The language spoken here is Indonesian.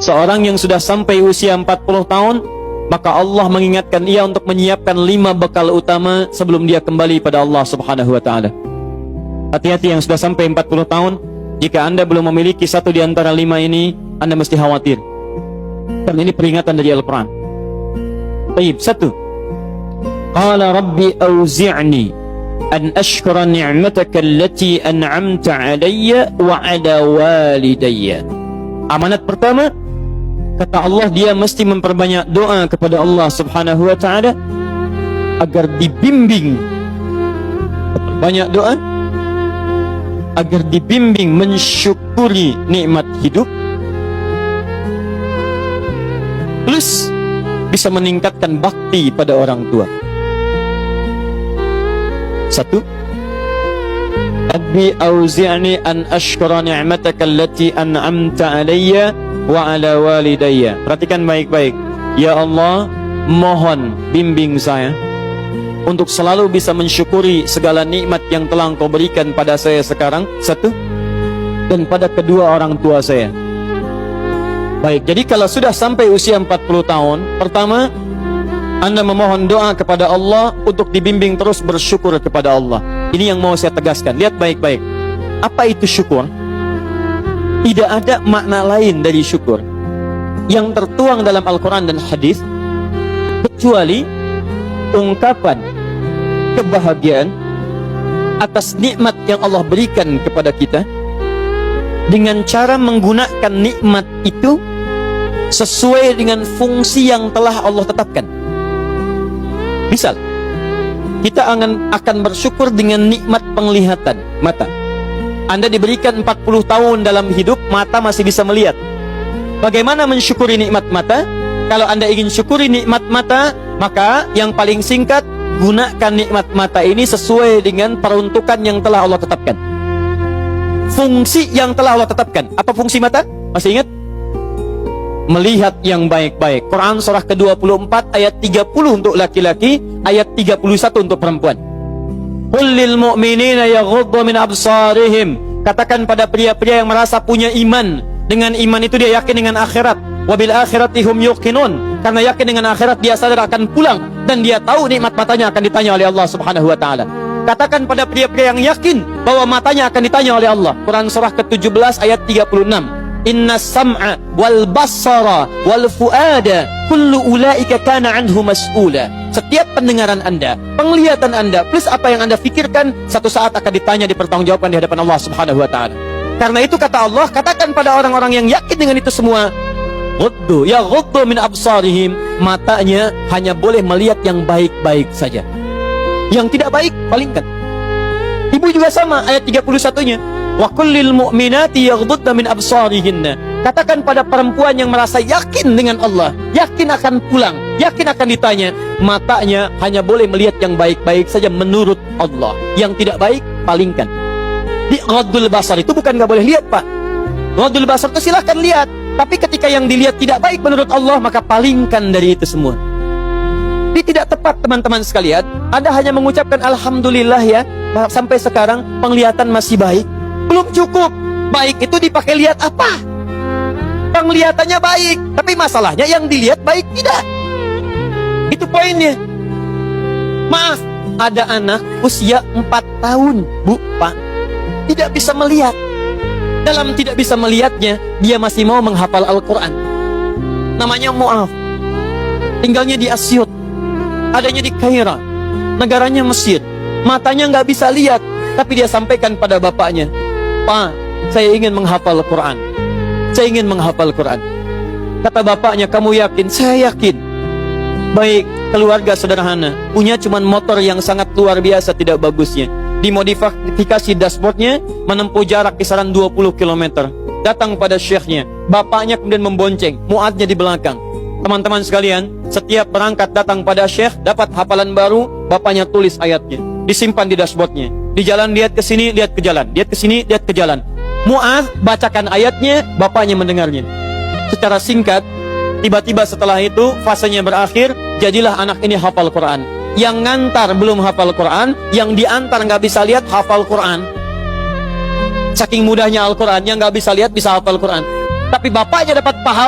seorang yang sudah sampai usia 40 tahun, maka Allah mengingatkan ia untuk menyiapkan 5 bekal utama sebelum dia kembali pada Allah Subhanahu wa taala. Hati-hati yang sudah sampai 40 tahun, jika Anda belum memiliki satu di antara 5 ini, Anda mesti khawatir. Karena ini peringatan dari Al-Quran. Baik, 1. Qala rabbi auzi'ni an ashkura ni'mataka allati an'amta 'alayya wa 'ala walidayya. Amanat pertama, kata Allah, dia mesti memperbanyak doa kepada Allah Subhanahu wa taala agar dibimbing. Banyak doa agar dibimbing mensyukuri nikmat hidup, plus bisa meningkatkan bakti pada orang tua. 1. Rabbi auzi'ni an ashkura ni'mataka allati an'amta 'alayya wa 'ala walidayya. Perhatikan baik-baik. Ya Allah, mohon bimbing saya untuk selalu bisa mensyukuri segala nikmat yang telah Engkau berikan pada saya sekarang, 1, dan pada kedua orang tua saya. Baik, jadi kalau sudah sampai usia 40 tahun, pertama, Anda memohon doa kepada Allah untuk dibimbing terus bersyukur kepada Allah. Ini yang mau saya tegaskan. Lihat baik-baik. Apa itu syukur? Tidak ada makna lain dari syukur yang tertuang dalam Al-Quran dan hadis kecuali ungkapan kebahagiaan atas nikmat yang Allah berikan kepada kita dengan cara menggunakan nikmat itu sesuai dengan fungsi yang telah Allah tetapkan. Misal, kita akan bersyukur dengan nikmat penglihatan mata. Anda diberikan 40 tahun dalam hidup, mata masih bisa melihat. Bagaimana mensyukuri nikmat mata? Kalau Anda ingin syukuri nikmat mata, maka yang paling singkat, gunakan nikmat mata ini sesuai dengan peruntukan yang telah Allah tetapkan. Fungsi yang telah Allah tetapkan. Apa fungsi mata? Masih ingat? Melihat yang baik-baik. Quran surah ke-24 ayat 30 untuk laki-laki, ayat 31 untuk perempuan. Qul lil mu'minina yaghuddu min absarihim. Katakan pada pria-pria yang merasa punya iman. Dengan iman itu dia yakin dengan akhirat. Wa bil akhirati hum yuqinun. Karena yakin dengan akhirat dia sadar akan pulang dan dia tahu nikmat matanya akan ditanya oleh Allah Subhanahu wa taala. Katakan pada pria-pria yang yakin bahwa matanya akan ditanya oleh Allah. Quran surah ke-17 ayat 36. Inna sam'a wal basara wal fuada kullu ulaika kana anhu mas'ula. Setiap pendengaran Anda, penglihatan Anda, plus apa yang Anda fikirkan, satu saat akan ditanya, dipertanggungjawabkan di hadapan Allah Subhanahu wa taala. Karena itu kata Allah, katakan pada orang-orang yang yakin dengan itu semua, ghuddu min absarihim, matanya hanya boleh melihat yang baik-baik saja. Yang tidak baik, palingkan. Ibu juga sama, ayat 31-nya. Wa kullil mu'minati yaghdudna min absarihinna. Katakan pada perempuan yang merasa yakin dengan Allah, yakin akan pulang, yakin akan ditanya, matanya hanya boleh melihat yang baik-baik saja menurut Allah. Yang tidak baik, palingkan. Di ghaddul basar itu bukan nggak boleh lihat, Pak. Ghaddul basar itu silahkan lihat, tapi ketika yang dilihat tidak baik menurut Allah, maka palingkan dari itu semua. Ini tidak tepat, teman-teman sekalian. Anda hanya mengucapkan alhamdulillah ya, sampai sekarang penglihatan masih baik. Belum cukup. Baik itu dipakai lihat apa? Penglihatannya baik, tapi masalahnya yang dilihat baik tidak. Itu poinnya. Maaf, ada anak usia 4 tahun, Bu, Pak, tidak bisa melihat. Dalam tidak bisa melihatnya, dia masih mau menghafal Al-Quran. Namanya Mu'af. Tinggalnya di Asyut, adanya di Kaira, negaranya Mesir. Matanya nggak bisa lihat, tapi dia sampaikan pada bapaknya, Pak, saya ingin menghafal Quran. Saya ingin menghafal Quran. Kata bapaknya, kamu yakin? Saya yakin. Baik, keluarga sederhana, punya cuman motor yang sangat luar biasa tidak bagusnya. Dimodifikasi dashboardnya, menempuh jarak kisaran 20 km. Datang pada syekhnya, bapaknya kemudian membonceng, muadnya di belakang. Teman-teman sekalian, setiap berangkat datang pada syekh, dapat hafalan baru, bapaknya tulis ayatnya, disimpan di dashboardnya. Di jalan lihat ke sini, lihat ke jalan, lihat ke sini, lihat ke jalan. Mu'adz bacakan ayatnya, bapaknya mendengarnya. Secara singkat, tiba-tiba setelah itu fasenya berakhir, jadilah anak ini hafal Quran. Yang ngantar belum hafal Quran, yang diantar nggak bisa lihat hafal Quran. Saking mudahnya Al-Quran, yang nggak bisa lihat bisa hafal Quran. Tapi bapaknya dapat pahala.